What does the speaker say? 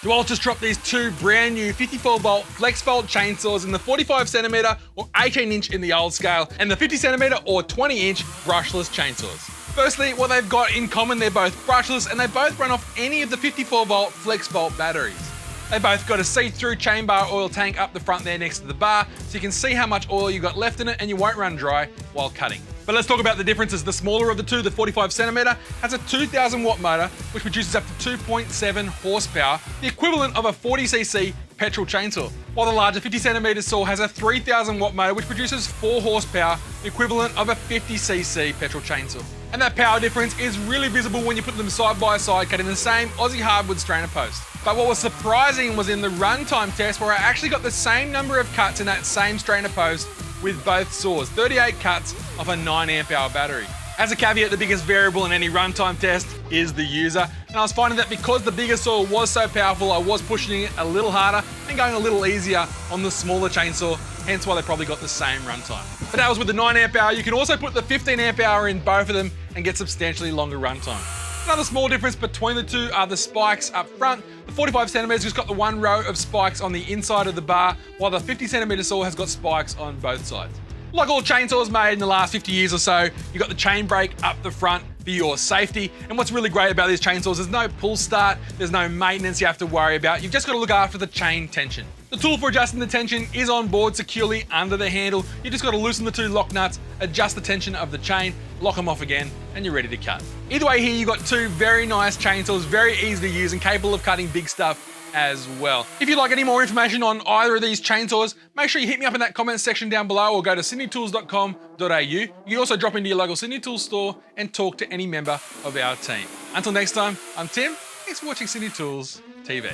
Dewalt just dropped these two brand new 54-volt Flexvolt chainsaws in the 45cm or 18-inch in the old scale, and the 50cm or 20-inch brushless chainsaws. Firstly, what they've got in common, they're both brushless and they both run off any of the 54-volt Flexvolt batteries. They both got a see-through chain bar oil tank up the front there next to the bar, so you can see how much oil you got left in it and you won't run dry while cutting. But let's talk about the differences. The smaller of the two, the 45cm, has a 2,000 watt motor, which produces up to 2.7 horsepower, the equivalent of a 40cc petrol chainsaw. While the larger 50cm saw has a 3,000 watt motor, which produces 4 horsepower, the equivalent of a 50cc petrol chainsaw. And that power difference is really visible when you put them side by side, cutting the same Aussie hardwood strainer post. But what was surprising was in the runtime test, where I actually got the same number of cuts in that same strainer post with both saws, 38 cuts off a 9 amp hour battery. As a caveat, the biggest variable in any runtime test is the user, and I was finding that because the bigger saw was so powerful, I was pushing it a little harder and going a little easier on the smaller chainsaw, hence why they probably got the same runtime. But that was with the 9 amp hour. You can also put the 15 amp hour in both of them and get substantially longer runtime. Another small difference between the two are the spikes up front. The 45cm just got the one row of spikes on the inside of the bar, while the 50cm saw has got spikes on both sides. Like all chainsaws made in the last 50 years or so, you've got the chain brake up the front for your safety. And what's really great about these chainsaws, there's no pull start, there's no maintenance you have to worry about. You've just got to look after the chain tension. The tool for adjusting the tension is on board securely under the handle. You just got to loosen the two lock nuts, adjust the tension of the chain, lock them off again, and you're ready to cut. Either way, here you've got two very nice chainsaws, very easy to use and capable of cutting big stuff as well. If you'd like any more information on either of these chainsaws, make sure you hit me up in that comment section down below or go to sydneytools.com.au. You can also drop into your local Sydney Tools store and talk to any member of our team. Until next time, I'm Tim. Thanks for watching Sydney Tools TV.